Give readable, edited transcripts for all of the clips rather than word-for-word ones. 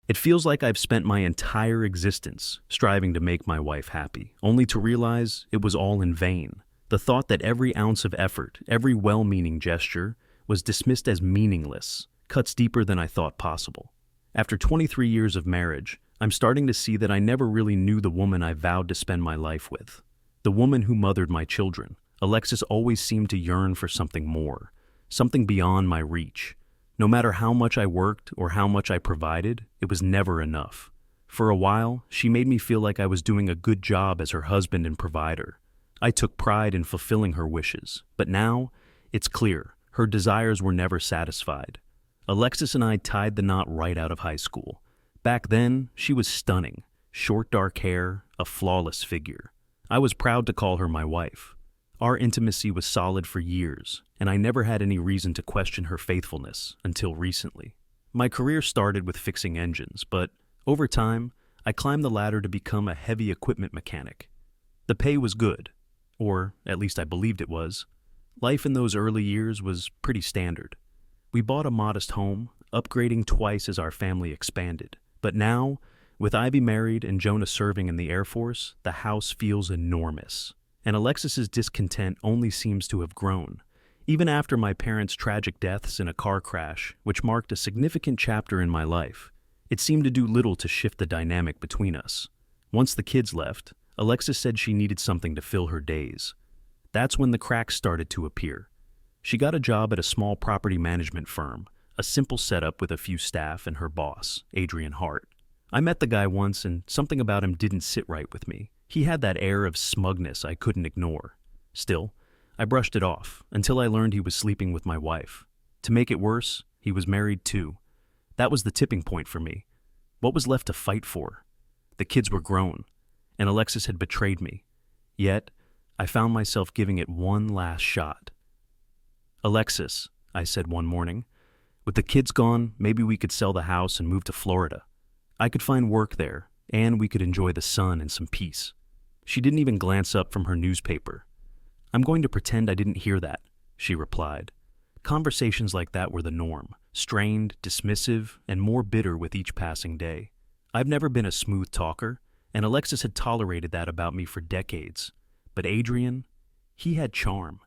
It feels like I've spent my entire existence striving to make my wife happy, only to realize it was all in vain. The thought that every ounce of effort, every well-meaning gesture, was dismissed as meaningless cuts deeper than I thought possible. After 23 years of marriage, I'm starting to see that I never really knew the woman I vowed to spend my life with. The woman who mothered my children. Alexis always seemed to yearn for something more, something beyond my reach. No matter how much I worked or how much I provided, it was never enough. For a while, she made me feel like I was doing a good job as her husband and provider. I took pride in fulfilling her wishes, but now, it's clear, her desires were never satisfied. Alexis and I tied the knot right out of high school. Back then, she was stunning, short dark hair, a flawless figure. I was proud to call her my wife. Our intimacy was solid for years, and I never had any reason to question her faithfulness until recently. My career started with fixing engines, but over time, I climbed the ladder to become a heavy equipment mechanic. The pay was good, or at least I believed it was. Life in those early years was pretty standard. We bought a modest home, upgrading twice as our family expanded. But now, with Ivy married and Jonah serving in the Air Force, the house feels enormous. And Alexis's discontent only seems to have grown. Even after my parents' tragic deaths in a car crash, which marked a significant chapter in my life, it seemed to do little to shift the dynamic between us. Once the kids left, Alexis said she needed something to fill her days. That's when the cracks started to appear. She got a job at a small property management firm, a simple setup with a few staff and her boss, Adrian Hart. I met the guy once and something about him didn't sit right with me. He had that air of smugness I couldn't ignore. Still, I brushed it off until I learned he was sleeping with my wife. To make it worse, he was married too. That was the tipping point for me. What was left to fight for? The kids were grown, and Alexis had betrayed me. Yet, I found myself giving it one last shot. "Alexis," I said one morning, "with the kids gone, maybe we could sell the house and move to Florida. I could find work there, and we could enjoy the sun and some peace." She didn't even glance up from her newspaper. "I'm going to pretend I didn't hear that," she replied. Conversations like that were the norm, strained, dismissive, and more bitter with each passing day. I've never been a smooth talker, and Alexis had tolerated that about me for decades. But Adrian, he had charm.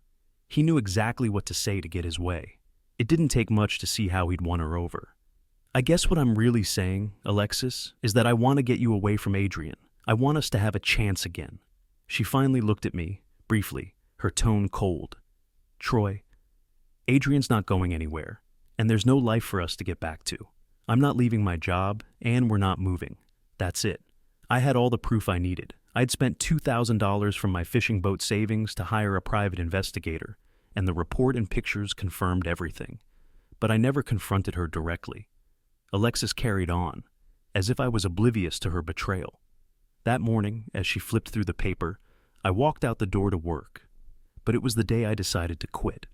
He knew exactly what to say to get his way. It didn't take much to see how he'd won her over. "I guess what I'm really saying, Alexis, is that I want to get you away from Adrian. I want us to have a chance again." She finally looked at me, briefly, her tone cold. "Troy, Adrian's not going anywhere, and there's no life for us to get back to. I'm not leaving my job, and we're not moving. That's it." I had all the proof I needed. I'd spent $2,000 from my fishing boat savings to hire a private investigator, and the report and pictures confirmed everything. But I never confronted her directly. Alexis carried on, as if I was oblivious to her betrayal. That morning, as she flipped through the paper, I walked out the door to work. But it was the day I decided to quit.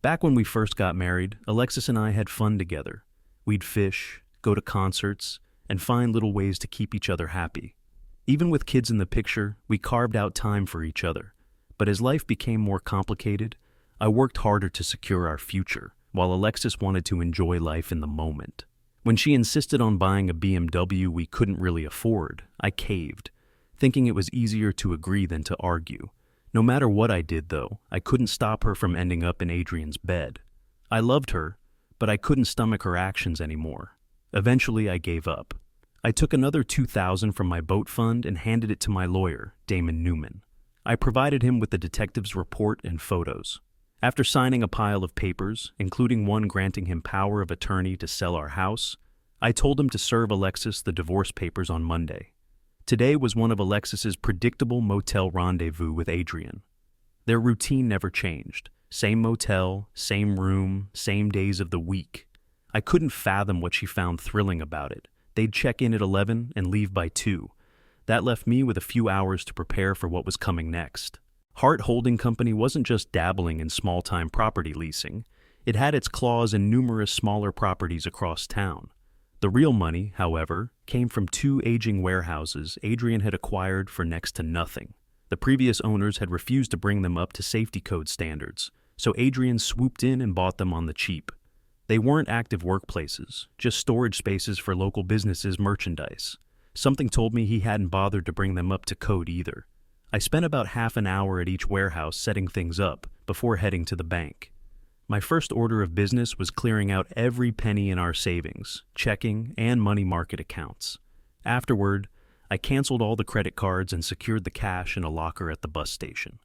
Back when we first got married, Alexis and I had fun together. We'd fish, go to concerts, and find little ways to keep each other happy. Even with kids in the picture, we carved out time for each other. But as life became more complicated, I worked harder to secure our future, while Alexis wanted to enjoy life in the moment. When she insisted on buying a BMW we couldn't really afford, I caved, thinking it was easier to agree than to argue. No matter what I did, though, I couldn't stop her from ending up in Adrian's bed. I loved her, but I couldn't stomach her actions anymore. Eventually, I gave up. I took another $2,000 from my boat fund and handed it to my lawyer, Damon Newman. I provided him with the detective's report and photos. After signing a pile of papers, including one granting him power of attorney to sell our house, I told him to serve Alexis the divorce papers on Monday. Today was one of Alexis's predictable motel rendezvous with Adrian. Their routine never changed. Same motel, same room, same days of the week. I couldn't fathom what she found thrilling about it. They'd check in at 11 and leave by 2. That left me with a few hours to prepare for what was coming next. Hart Holding Company wasn't just dabbling in small-time property leasing. It had its claws in numerous smaller properties across town. The real money, however, came from 2 aging warehouses Adrian had acquired for next to nothing. The previous owners had refused to bring them up to safety code standards, so Adrian swooped in and bought them on the cheap. They weren't active workplaces, just storage spaces for local businesses' merchandise. Something told me he hadn't bothered to bring them up to code either. I spent about half an hour at each warehouse setting things up before heading to the bank. My first order of business was clearing out every penny in our savings, checking, and money market accounts. Afterward, I canceled all the credit cards and secured the cash in a locker at the bus station.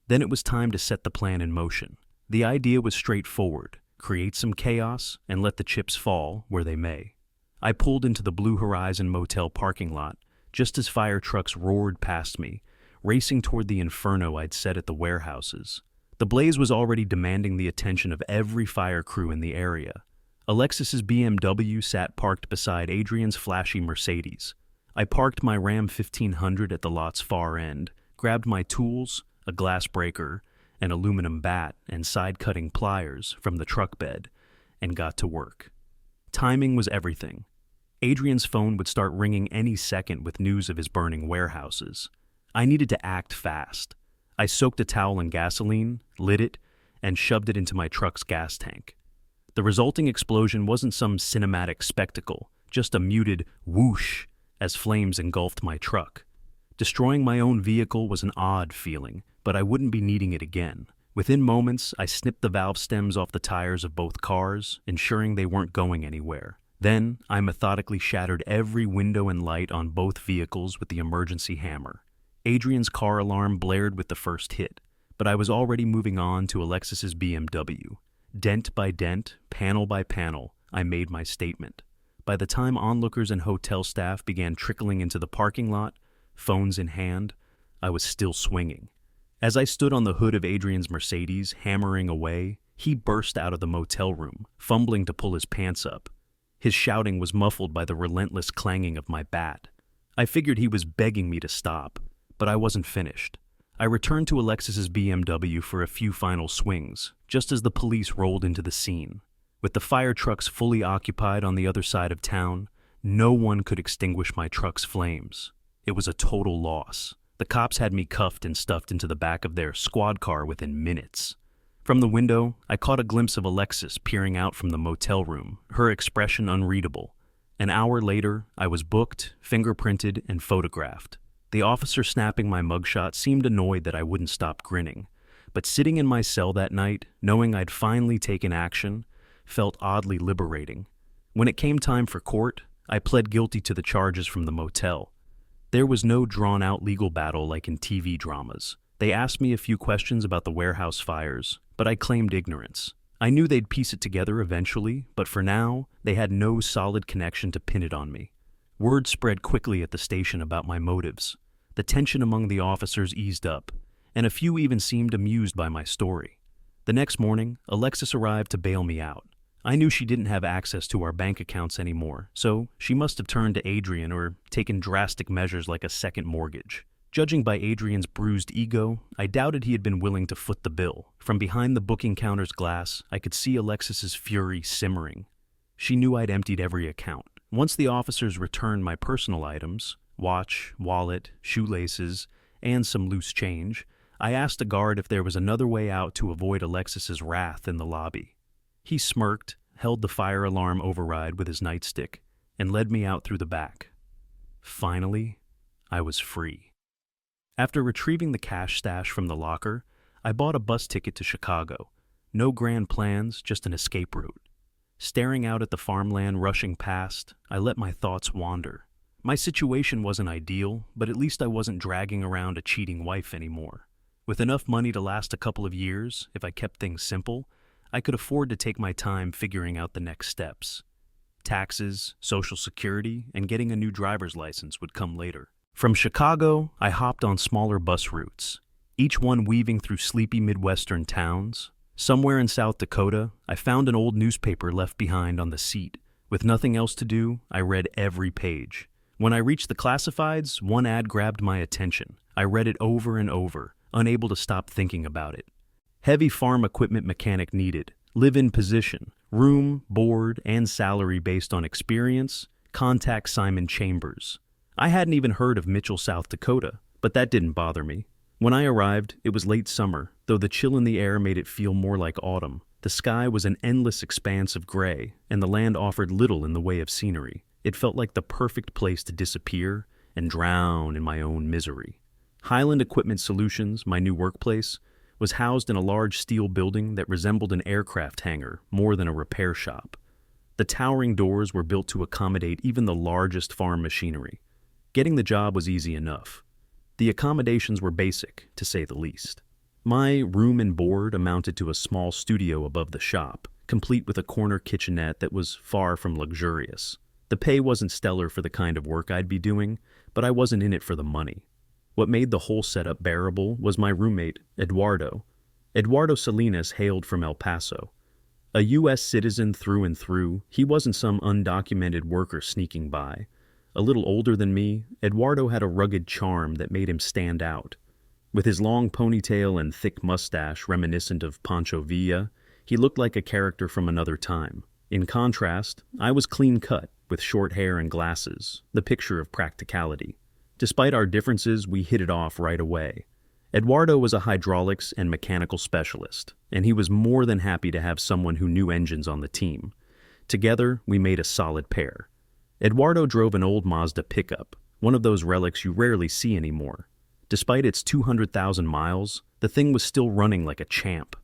Then it was time to set the plan in motion. The idea was straightforward: create some chaos and let the chips fall where they may. I pulled into the Blue Horizon Motel parking lot just as fire trucks roared past me, racing toward the inferno I'd set at the warehouses. The blaze was already demanding the attention of every fire crew in the area. Alexis's BMW sat parked beside Adrian's flashy Mercedes. I parked my Ram 1500 at the lot's far end, grabbed my tools, a glass breaker, an aluminum bat, and side-cutting pliers from the truck bed, and got to work. Timing was everything. Adrian's phone would start ringing any second with news of his burning warehouses. I needed to act fast. I soaked a towel in gasoline, lit it, and shoved it into my truck's gas tank. The resulting explosion wasn't some cinematic spectacle, just a muted whoosh as flames engulfed my truck. Destroying my own vehicle was an odd feeling, but I wouldn't be needing it again. Within moments, I snipped the valve stems off the tires of both cars, ensuring they weren't going anywhere. Then, I methodically shattered every window and light on both vehicles with the emergency hammer. Adrian's car alarm blared with the first hit, but I was already moving on to Alexis's BMW. Dent by dent, panel by panel, I made my statement. By the time onlookers and hotel staff began trickling into the parking lot, phones in hand, I was still swinging. As I stood on the hood of Adrian's Mercedes, hammering away, he burst out of the motel room, fumbling to pull his pants up. His shouting was muffled by the relentless clanging of my bat. I figured he was begging me to stop, but I wasn't finished. I returned to Alexis's BMW for a few final swings, just as the police rolled into the scene. With the fire trucks fully occupied on the other side of town, no one could extinguish my truck's flames. It was a total loss. The cops had me cuffed and stuffed into the back of their squad car within minutes. From the window, I caught a glimpse of Alexis peering out from the motel room, her expression unreadable. An hour later, I was booked, fingerprinted, and photographed. The officer snapping my mugshot seemed annoyed that I wouldn't stop grinning, but sitting in my cell that night, knowing I'd finally taken action, felt oddly liberating. When it came time for court, I pled guilty to the charges from the motel. There was no drawn-out legal battle like in TV dramas. They asked me a few questions about the warehouse fires, but I claimed ignorance. I knew they'd piece it together eventually, but for now, they had no solid connection to pin it on me. Word spread quickly at the station about my motives. The tension among the officers eased up, and a few even seemed amused by my story. The next morning, Alexis arrived to bail me out. I knew she didn't have access to our bank accounts anymore, so she must have turned to Adrian or taken drastic measures like a second mortgage. Judging by Adrian's bruised ego, I doubted he had been willing to foot the bill. From behind the booking counter's glass, I could see Alexis's fury simmering. She knew I'd emptied every account. Once the officers returned my personal items, watch, wallet, shoelaces, and some loose change, I asked a guard if there was another way out to avoid Alexis's wrath in the lobby. He smirked, held the fire alarm override with his nightstick, and led me out through the back. Finally, I was free. After retrieving the cash stash from the locker, I bought a bus ticket to Chicago. No grand plans, just an escape route. Staring out at the farmland rushing past, I let my thoughts wander. My situation wasn't ideal, but at least I wasn't dragging around a cheating wife anymore. With enough money to last a couple of years, if I kept things simple, I could afford to take my time figuring out the next steps. Taxes, Social Security, and getting a new driver's license would come later. From Chicago, I hopped on smaller bus routes, each one weaving through sleepy Midwestern towns. Somewhere in South Dakota, I found an old newspaper left behind on the seat. With nothing else to do, I read every page. When I reached the classifieds, one ad grabbed my attention. I read it over and over, unable to stop thinking about it. Heavy farm equipment mechanic needed, live-in position, room, board, and salary based on experience, contact Simon Chambers. I hadn't even heard of Mitchell, South Dakota, but that didn't bother me. When I arrived, it was late summer, though the chill in the air made it feel more like autumn. The sky was an endless expanse of gray, and the land offered little in the way of scenery. It felt like the perfect place to disappear and drown in my own misery. Highland Equipment Solutions, my new workplace, was housed in a large steel building that resembled an aircraft hangar more than a repair shop. The towering doors were built to accommodate even the largest farm machinery. Getting the job was easy enough. The accommodations were basic, to say the least. My room and board amounted to a small studio above the shop, complete with a corner kitchenette that was far from luxurious. The pay wasn't stellar for the kind of work I'd be doing, but I wasn't in it for the money. What made the whole setup bearable was my roommate, Eduardo. Eduardo Salinas hailed from El Paso. A U.S. citizen through and through, he wasn't some undocumented worker sneaking by. A little older than me, Eduardo had a rugged charm that made him stand out. With his long ponytail and thick mustache reminiscent of Pancho Villa, he looked like a character from another time. In contrast, I was clean-cut, with short hair and glasses, the picture of practicality. Despite our differences, we hit it off right away. Eduardo was a hydraulics and mechanical specialist, and he was more than happy to have someone who knew engines on the team. Together, we made a solid pair. Eduardo drove an old Mazda pickup, one of those relics you rarely see anymore. Despite its 200,000 miles, the thing was still running like a champ.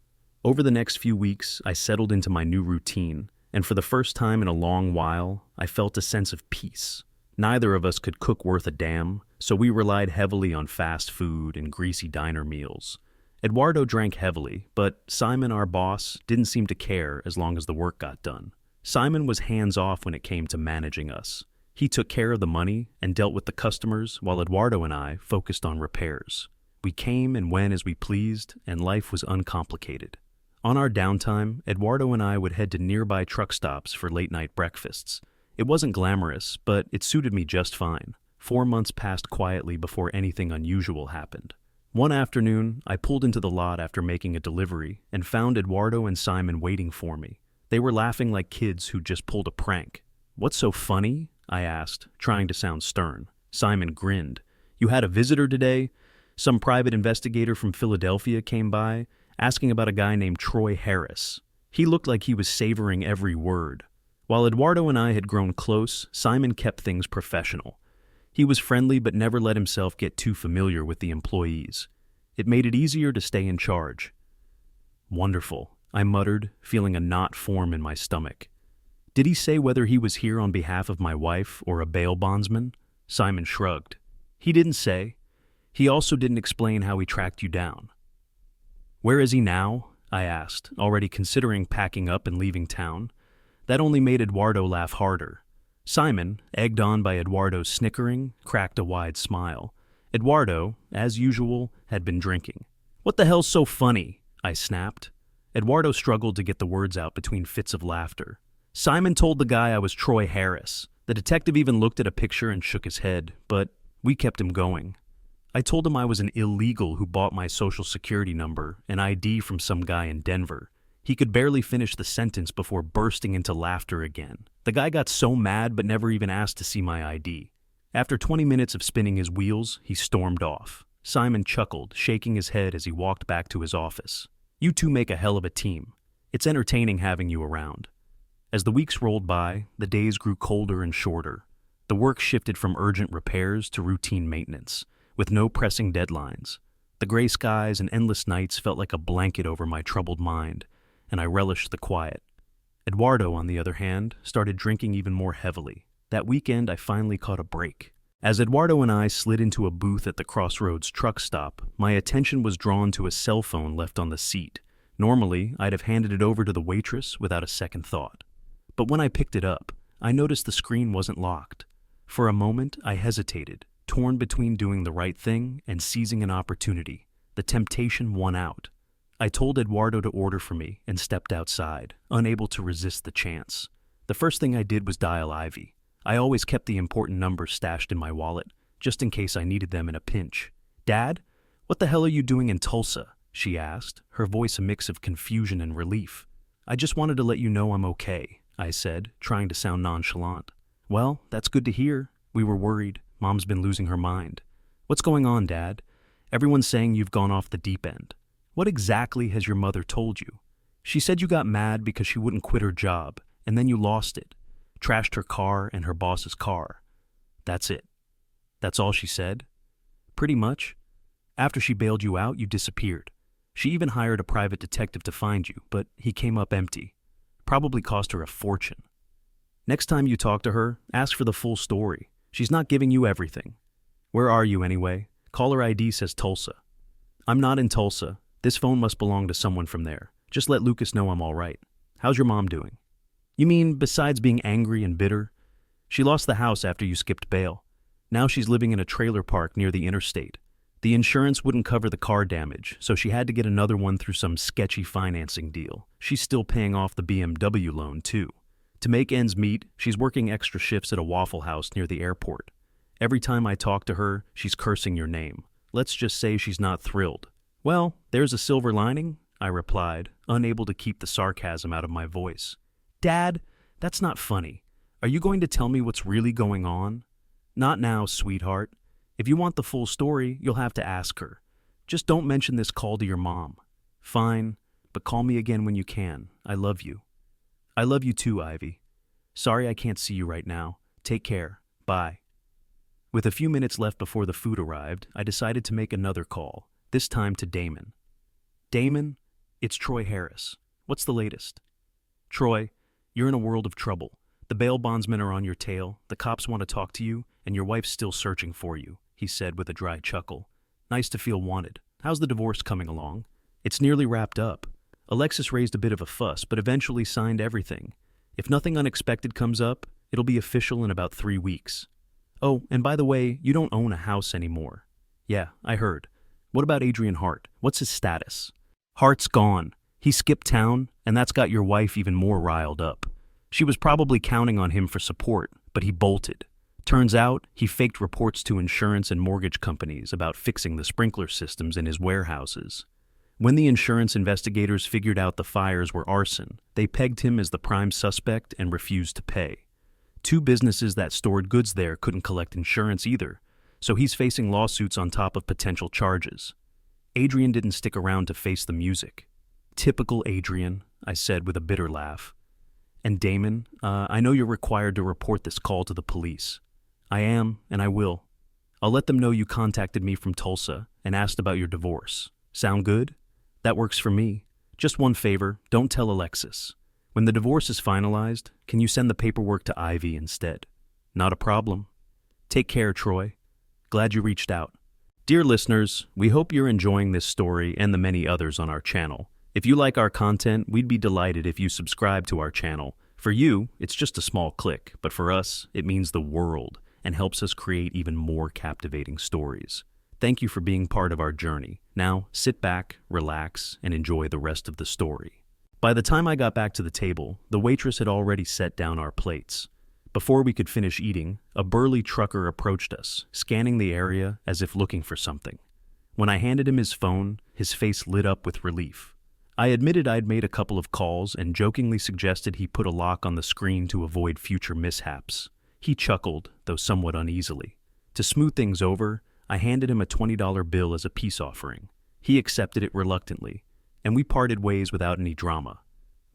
Over the next few weeks, I settled into my new routine, and for the first time in a long while, I felt a sense of peace. Neither of us could cook worth a damn, so we relied heavily on fast food and greasy diner meals. Eduardo drank heavily, but Simon, our boss, didn't seem to care as long as the work got done. Simon was hands-off when it came to managing us. He took care of the money and dealt with the customers, while Eduardo and I focused on repairs. We came and went as we pleased, and life was uncomplicated. On our downtime, Eduardo and I would head to nearby truck stops for late-night breakfasts. It wasn't glamorous, but it suited me just fine. 4 months passed quietly before anything unusual happened. One afternoon, I pulled into the lot after making a delivery and found Eduardo and Simon waiting for me. They were laughing like kids who'd just pulled a prank. "What's so funny?" I asked, trying to sound stern. Simon grinned. "You had a visitor today? Some private investigator from Philadelphia came by, asking about a guy named Troy Harris. He looked like he was savoring every word." While Eduardo and I had grown close, Simon kept things professional. He was friendly but never let himself get too familiar with the employees. It made it easier to stay in charge. "Wonderful," I muttered, feeling a knot form in my stomach. "Did he say whether he was here on behalf of my wife or a bail bondsman?" Simon shrugged. "He didn't say. He also didn't explain how he tracked you down." "Where is he now?" I asked, already considering packing up and leaving town. That only made Eduardo laugh harder. Simon, egged on by Eduardo's snickering, cracked a wide smile. Eduardo, as usual, had been drinking. "What the hell's so funny?" I snapped. Eduardo struggled to get the words out between fits of laughter. "Simon told the guy I was Troy Harris. The detective even looked at a picture and shook his head, but we kept him going. I told him I was an illegal who bought my social security number, an ID from some guy in Denver. He could barely finish the sentence before bursting into laughter again. The guy got so mad but never even asked to see my ID. After 20 minutes of spinning his wheels, he stormed off. Simon chuckled, shaking his head as he walked back to his office. "You two make a hell of a team. It's entertaining having you around." As the weeks rolled by, the days grew colder and shorter. The work shifted from urgent repairs to routine maintenance, with no pressing deadlines. The gray skies and endless nights felt like a blanket over my troubled mind, and I relished the quiet. Eduardo, on the other hand, started drinking even more heavily. That weekend, I finally caught a break. As Eduardo and I slid into a booth at the Crossroads truck stop, my attention was drawn to a cell phone left on the seat. Normally, I'd have handed it over to the waitress without a second thought. But when I picked it up, I noticed the screen wasn't locked. For a moment, I hesitated, torn between doing the right thing and seizing an opportunity. The temptation won out. I told Eduardo to order for me and stepped outside, unable to resist the chance. The first thing I did was dial Ivy. I always kept the important numbers stashed in my wallet, just in case I needed them in a pinch. "Dad, what the hell are you doing in Tulsa?" she asked, her voice a mix of confusion and relief. "I just wanted to let you know I'm okay," I said, trying to sound nonchalant. "Well, that's good to hear. We were worried. Mom's been losing her mind." "What's going on, Dad? Everyone's saying you've gone off the deep end. What exactly has your mother told you?" She said you got mad because she wouldn't quit her job, and then you lost it. Trashed her car and her boss's car. That's it. That's all she said? Pretty much. After she bailed you out, you disappeared. She even hired a private detective to find you, but he came up empty. Probably cost her a fortune. Next time you talk to her, ask for the full story. She's not giving you everything. Where are you anyway? Caller ID says Tulsa. I'm not in Tulsa. This phone must belong to someone from there. Just let Lucas know I'm all right. How's your mom doing? You mean besides being angry and bitter? She lost the house after you skipped bail. Now she's living in a trailer park near the interstate. The insurance wouldn't cover the car damage, so she had to get another one through some sketchy financing deal. She's still paying off the BMW loan, too. To make ends meet, she's working extra shifts at a Waffle House near the airport. Every time I talk to her, she's cursing your name. Let's just say she's not thrilled. Well, there's a silver lining, I replied, unable to keep the sarcasm out of my voice. Dad, that's not funny. Are you going to tell me what's really going on? Not now, sweetheart. If you want the full story, you'll have to ask her. Just don't mention this call to your mom. Fine, but call me again when you can. I love you. I love you too, Ivy. Sorry I can't see you right now. Take care. Bye. With a few minutes left before the food arrived, I decided to make another call, this time to Damon. Damon, it's Troy Harris. What's the latest? Troy, you're in a world of trouble. The bail bondsmen are on your tail, the cops want to talk to you, and your wife's still searching for you, he said with a dry chuckle. Nice to feel wanted. How's the divorce coming along? It's nearly wrapped up. Alexis raised a bit of a fuss, but eventually signed everything. If nothing unexpected comes up, it'll be official in about 3 weeks. Oh, and by the way, you don't own a house anymore. Yeah, I heard. What about Adrian Hart? What's his status? Hart's gone. He skipped town, and that's got your wife even more riled up. She was probably counting on him for support, but he bolted. Turns out, he faked reports to insurance and mortgage companies about fixing the sprinkler systems in his warehouses. When the insurance investigators figured out the fires were arson, they pegged him as the prime suspect and refused to pay. 2 businesses that stored goods there couldn't collect insurance either, so he's facing lawsuits on top of potential charges. Adrian didn't stick around to face the music. Typical Adrian, I said with a bitter laugh. And Damon, I know you're required to report this call to the police. I am, and I will. I'll let them know you contacted me from Tulsa and asked about your divorce. Sound good? That works for me. Just one favor, don't tell Alexis. When the divorce is finalized, can you send the paperwork to Ivy instead? Not a problem. Take care, Troy. Glad you reached out. Dear listeners, we hope you're enjoying this story and the many others on our channel. If you like our content, we'd be delighted if you subscribe to our channel. For you, it's just a small click, but for us, it means the world and helps us create even more captivating stories. Thank you for being part of our journey. Now, sit back, relax, and enjoy the rest of the story. By the time I got back to the table, the waitress had already set down our plates. Before we could finish eating, a burly trucker approached us, scanning the area as if looking for something. When I handed him his phone, his face lit up with relief. I admitted I'd made a couple of calls and jokingly suggested he put a lock on the screen to avoid future mishaps. He chuckled, though somewhat uneasily. To smooth things over, I handed him a $20 bill as a peace offering. He accepted it reluctantly, and we parted ways without any drama.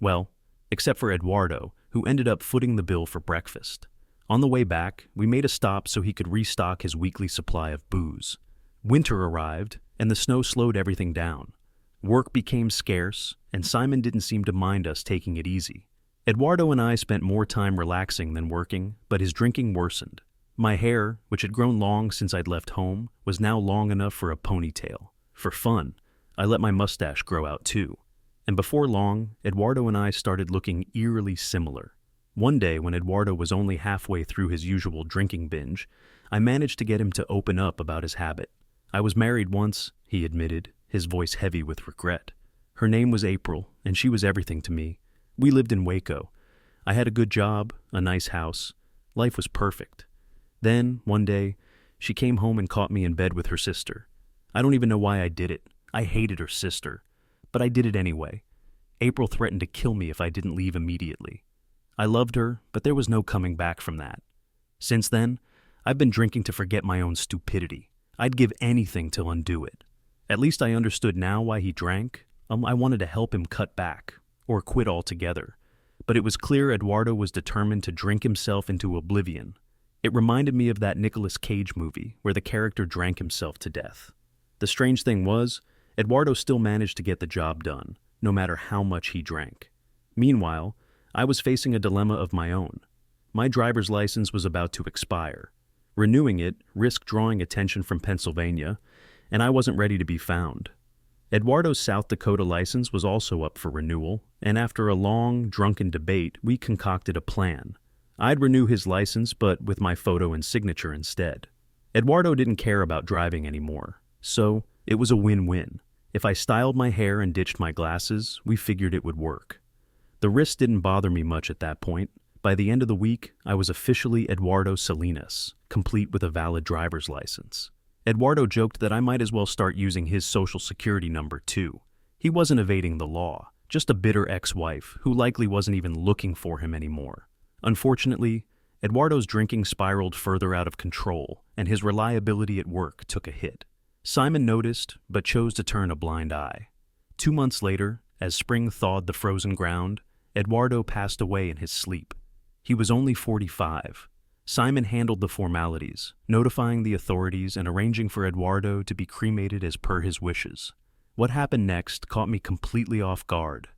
Well, except for Eduardo, who ended up footing the bill for breakfast. On the way back, we made a stop so he could restock his weekly supply of booze. Winter arrived, and the snow slowed everything down. Work became scarce, and Simon didn't seem to mind us taking it easy. Eduardo and I spent more time relaxing than working, but his drinking worsened. My hair, which had grown long since I'd left home, was now long enough for a ponytail. For fun, I let my mustache grow out too. And before long, Eduardo and I started looking eerily similar. One day, when Eduardo was only halfway through his usual drinking binge, I managed to get him to open up about his habit. I was married once, he admitted, his voice heavy with regret. Her name was April, and she was everything to me. We lived in Waco. I had a good job, a nice house. Life was perfect. Then, one day, she came home and caught me in bed with her sister. I don't even know why I did it. I hated her sister. But I did it anyway. April threatened to kill me if I didn't leave immediately. I loved her, but there was no coming back from that. Since then, I've been drinking to forget my own stupidity. I'd give anything to undo it. At least I understood now why he drank. I wanted to help him cut back. or quit altogether. But it was clear Eduardo was determined to drink himself into oblivion. It reminded me of that Nicolas Cage movie where the character drank himself to death. The strange thing was, Eduardo still managed to get the job done, no matter how much he drank. Meanwhile, I was facing a dilemma of my own. My driver's license was about to expire. Renewing it risked drawing attention from Pennsylvania, and I wasn't ready to be found. Eduardo's South Dakota license was also up for renewal, and after a long, drunken debate, we concocted a plan. I'd renew his license, but with my photo and signature instead. Eduardo didn't care about driving anymore, so it was a win-win. If I styled my hair and ditched my glasses, we figured it would work. The risk didn't bother me much at that point. By the end of the week, I was officially Eduardo Salinas, complete with a valid driver's license. Eduardo joked that I might as well start using his social security number too. He wasn't evading the law, just a bitter ex-wife who likely wasn't even looking for him anymore. Unfortunately, Eduardo's drinking spiraled further out of control, and his reliability at work took a hit. Simon noticed, but chose to turn a blind eye. 2 months later, as spring thawed the frozen ground, Eduardo passed away in his sleep. He was only 45. Simon handled the formalities, notifying the authorities and arranging for Eduardo to be cremated as per his wishes. What happened next caught me completely off guard.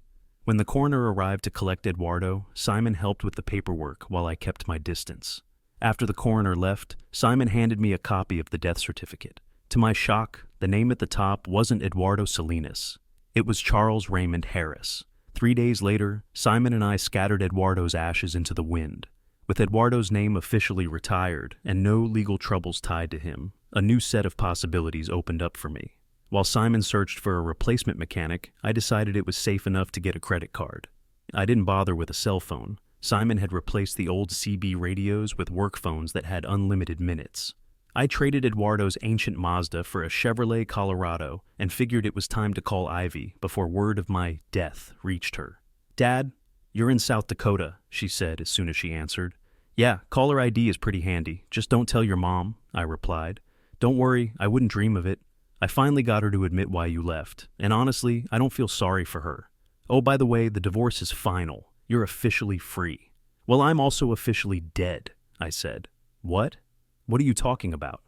When the coroner arrived to collect Eduardo, Simon helped with the paperwork while I kept my distance. After the coroner left, Simon handed me a copy of the death certificate. To my shock, the name at the top wasn't Eduardo Salinas. It was Charles Raymond Harris. 3 days later, Simon and I scattered Eduardo's ashes into the wind. With Eduardo's name officially retired and no legal troubles tied to him, a new set of possibilities opened up for me. While Simon searched for a replacement mechanic, I decided it was safe enough to get a credit card. I didn't bother with a cell phone. Simon had replaced the old CB radios with work phones that had unlimited minutes. I traded Eduardo's ancient Mazda for a Chevrolet Colorado and figured it was time to call Ivy before word of my death reached her. "Dad, you're in South Dakota," she said as soon as she answered. "Yeah, caller ID is pretty handy. Just don't tell your mom," I replied. "Don't worry, I wouldn't dream of it. I finally got her to admit why you left, and honestly, I don't feel sorry for her. Oh, by the way, the divorce is final. You're officially free." "Well, I'm also officially dead," I said. "What? What are you talking about?"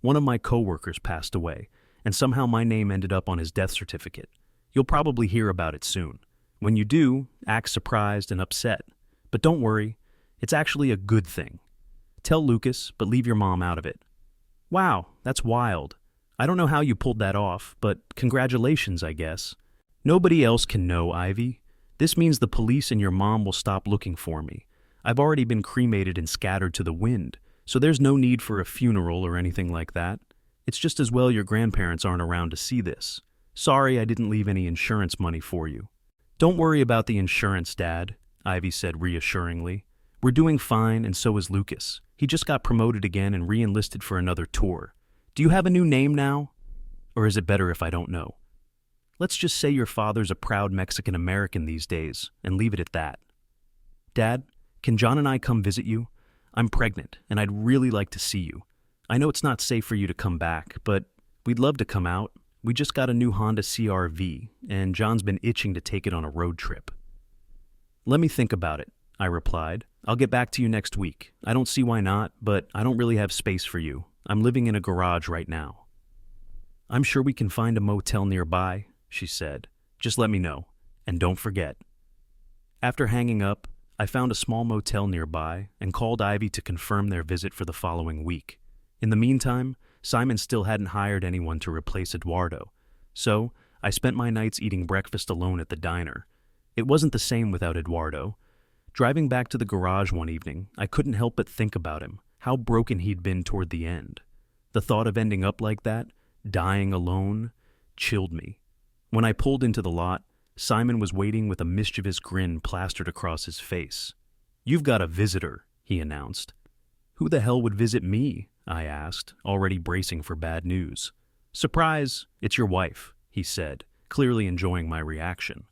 "One of my coworkers passed away, and somehow my name ended up on his death certificate. You'll probably hear about it soon. When you do, act surprised and upset. But don't worry, it's actually a good thing. Tell Lucas, but leave your mom out of it." "Wow, that's wild. I don't know how you pulled that off, but congratulations, I guess." "Nobody else can know, Ivy. This means the police and your mom will stop looking for me. I've already been cremated and scattered to the wind, so there's no need for a funeral or anything like that. It's just as well your grandparents aren't around to see this. Sorry I didn't leave any insurance money for you." "Don't worry about the insurance, Dad," Ivy said reassuringly. "We're doing fine, and so is Lucas. He just got promoted again and re-enlisted for another tour. Do you have a new name now? Or is it better if I don't know? Let's just say your father's a proud Mexican-American these days, and leave it at that. Dad, can John and I come visit you? I'm pregnant, and I'd really like to see you. I know it's not safe for you to come back, but we'd love to come out. We just got a new Honda CR-V, and John's been itching to take it on a road trip." "Let me think about it," I replied. "I'll get back to you next week. I don't see why not, but I don't really have space for you. I'm living in a garage right now." "I'm sure we can find a motel nearby," she said. "Just let me know. And don't forget." After hanging up, I found a small motel nearby and called Ivy to confirm their visit for the following week. In the meantime, Simon still hadn't hired anyone to replace Eduardo, so I spent my nights eating breakfast alone at the diner. It wasn't the same without Eduardo. Driving back to the garage one evening, I couldn't help but think about him, how broken he'd been toward the end. The thought of ending up like that, dying alone, chilled me. When I pulled into the lot, Simon was waiting with a mischievous grin plastered across his face. "You've got a visitor," he announced. "Who the hell would visit me?" I asked, already bracing for bad news. "Surprise, it's your wife," he said, clearly enjoying my reaction.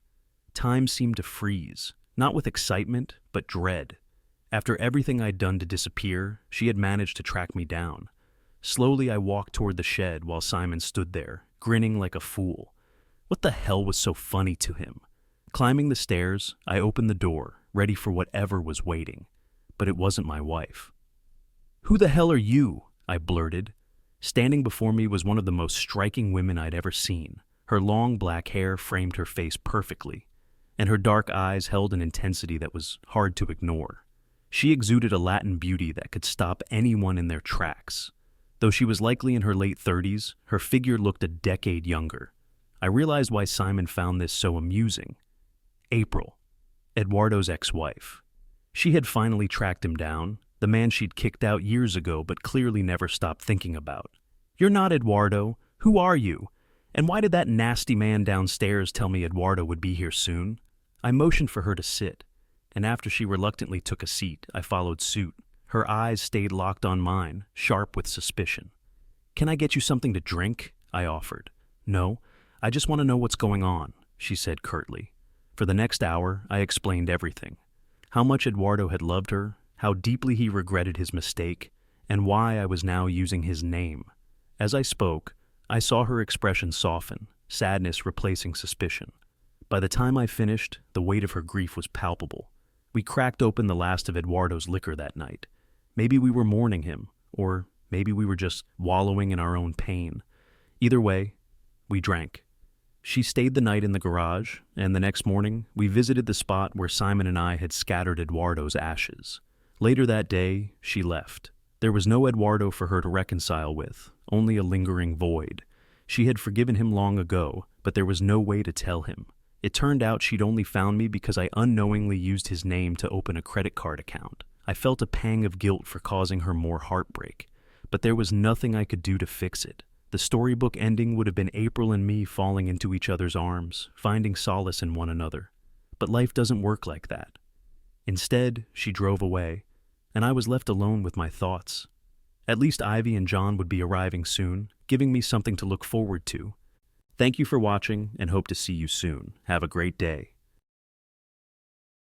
Time seemed to freeze, not with excitement, but dread. After everything I'd done to disappear, she had managed to track me down. Slowly I walked toward the shed while Simon stood there, grinning like a fool. What the hell was so funny to him? Climbing the stairs, I opened the door, ready for whatever was waiting. But it wasn't my wife. "Who the hell are you?" I blurted. Standing before me was one of the most striking women I'd ever seen. Her long black hair framed her face perfectly, and her dark eyes held an intensity that was hard to ignore. She exuded a Latin beauty that could stop anyone in their tracks. Though she was likely in her late 30s, her figure looked a decade younger. I realized why Simon found this so amusing. April, Eduardo's ex-wife. She had finally tracked him down, the man she'd kicked out years ago but clearly never stopped thinking about. "You're not Eduardo. Who are you? And why did that nasty man downstairs tell me Eduardo would be here soon?" I motioned for her to sit, and after she reluctantly took a seat, I followed suit. Her eyes stayed locked on mine, sharp with suspicion. "Can I get you something to drink?" I offered. "No, I just want to know what's going on," she said curtly. For the next hour, I explained everything. How much Eduardo had loved her, how deeply he regretted his mistake, and why I was now using his name. As I spoke, I saw her expression soften, sadness replacing suspicion. By the time I finished, the weight of her grief was palpable. We cracked open the last of Eduardo's liquor that night. Maybe we were mourning him, or maybe we were just wallowing in our own pain. Either way, we drank. She stayed the night in the garage, and the next morning, we visited the spot where Simon and I had scattered Eduardo's ashes. Later that day, she left. There was no Eduardo for her to reconcile with, only a lingering void. She had forgiven him long ago, but there was no way to tell him. It turned out she'd only found me because I unknowingly used his name to open a credit card account. I felt a pang of guilt for causing her more heartbreak, but there was nothing I could do to fix it. The storybook ending would have been April and me falling into each other's arms, finding solace in one another. But life doesn't work like that. Instead, she drove away, and I was left alone with my thoughts. At least Ivy and John would be arriving soon, giving me something to look forward to. Thank you for watching, and hope to see you soon. Have a great day.